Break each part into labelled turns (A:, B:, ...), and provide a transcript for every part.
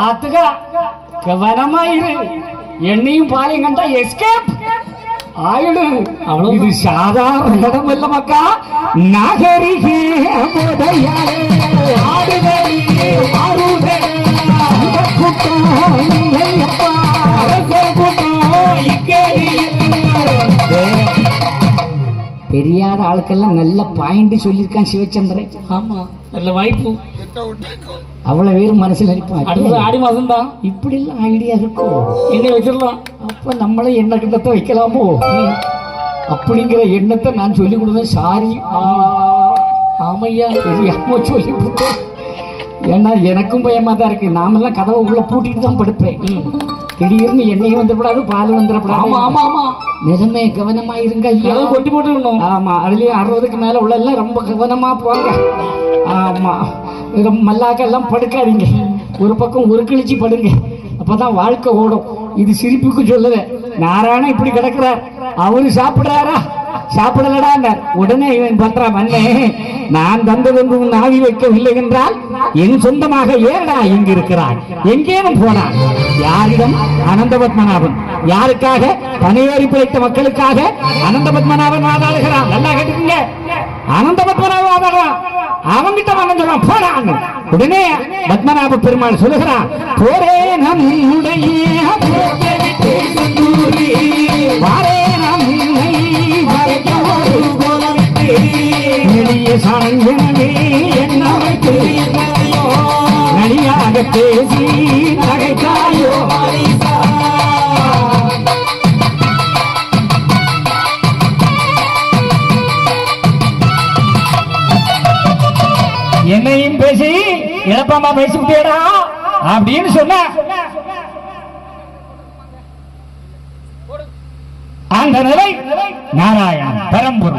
A: ஆத்துகா கவனமாயிரு. எண்ணையும் பாலையும் கண்டா எஸ்கேப் ஆயிடு. அவ்வளவு இது சாதாரண இடம் இல்ல மக்கா. நாகரிக தெரியாத ஆளுக்கெல்லாம் நல்ல பாயிண்ட் சொல்லியிருக்கான் சிவச்சந்திரன். ஆமா, நல்ல வாய்ப்பு. அவ்வளவு பேரும் மனசுல நினைப்பான் ஆடி மாதம் தான் இப்படி எல்லாம் ஐடியா இருக்கும். என்ன வச்சிடலாம், அப்ப நம்மளே எண்ணெய் கிண்ணத்தை வைக்கலாமோ அப்படிங்கிற எண்ணத்தை நான் சொல்லி கொடுத்தேன். சாரி ஆமையா தெரியாம சொல்லி கொடுத்தேன். ஏன்னா எனக்கும் பயமா தான் இருக்கு. நாமெல்லாம் கதவை உள்ள பூட்டிட்டு தான் படுப்பேன். திடீர்னு எண்ணெய் வந்துடக்கூடாது, பால் வந்துடக்கூடாது. ஆமா ஆமா ஆமா, நிலைமை கவனமா இருங்க. கொட்டி போட்டு ஆமா, அதுலயும் 60க்கு மேல உள்ள எல்லாம் ரொம்ப கவனமா போங்க. ஆமா, மல்லாக்கெல்லாம் படுக்காதீங்க. ஒரு பக்கம் ஒரு கிழிச்சு படுங்க, அப்பதான் வாழ்க்கை ஓடும். இது சிரிப்புக்கு சொல்லுத. நாராயண இப்படி கிடக்குறார், அவரு சாப்பிடுறாரா? சாப்பிடலடா. உடனே இவன் பண்றான், மண்ணே நான் தந்தது நாவி வைக்கவில்லை என்றால் என் சொந்தமாக ஏடா இங்கு இருக்கிறான், எங்கேனும் போனான். யாரிடம்? அனந்த பத்மநாபன். யாருக்காக? பனையேறி பிழைத்த மக்களுக்காக அனந்த பத்மநாபன் வாதாடுகிறான். நல்லா கேட்டுக்கீங்க, அனந்த பத்மநாபன் வாதாடுறான். அவங்கிட்ட வந்தவன் போனான். உடனே பத்மநாப பெருமாள் சொல்லுகிறான், போரே நம்முடைய நடியாக பேசி நகைத்தாயோ. என்னையும் பேசி இழப்பமா பேசிவிட்டேடா அப்படின்னு சொன்ன அந்த நிலை நாராயணன் பெரம்பூர்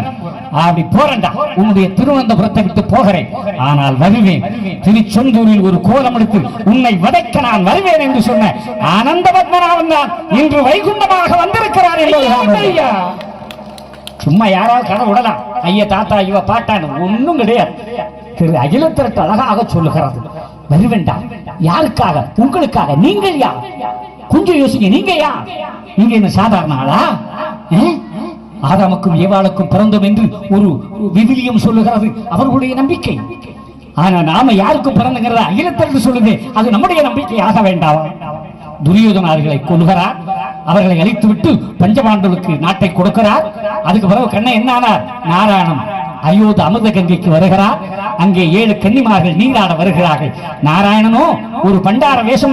A: அப்படி போறண்டா. உன்னுடைய திருவனந்தபுரத்தை விட்டு போகிறேன், ஆனால் வருவேன். திருச்செந்தூரில் ஒரு கோலம் எடுத்து உன்னை வதைக்க நான் வருவேன் என்று சொன்ன அனந்த பத்மநாபன் தான் இன்று வைகுண்டமாக வந்திருக்கிறார் என்பது. சும்மா யாராவது கதை விடலாம், ஐயா தாத்தா இவ பாட்டான்னு ஒன்னும் கிடையாது. திரு அகிலத்திரட்டு அழகாக சொல்லுகிறது, வருவேண்டா. யாருக்காக? உங்களுக்காக. நீங்கள் யார்? கொஞ்சம் யோசிங்க, நீங்க யார்? நீங்க என்ன சாதாரண ஆளா? ஆதாமுக்கும் ஏவாளுக்கும் பிறந்தோம் என்று ஒரு விவிலியம் சொல்லுகிறது, அவர்களுடைய நம்பிக்கை. ஆனா நாம யாருக்கும் பிறந்துங்கிறத அகிலத்திரட்டு சொல்லுது, அது நம்முடைய நம்பிக்கை ஆக வேண்டாம். துரியோதனார்களை கொள்கிறார், அவர்களை அழித்துவிட்டு பஞ்சபாண்டவர்களுக்கு நாட்டை கொடுக்கிறார். அதுக்கு பிறகு கண்ணன் என்ன ஆனார்? நாராயணன் அயோத்தி அமிர்த கங்கைக்கு வருகிறார். அங்கே 7 கன்னிமார்கள் நீராட வருகிறார்கள். நாராயணனோ ஒரு பண்டார வேஷம்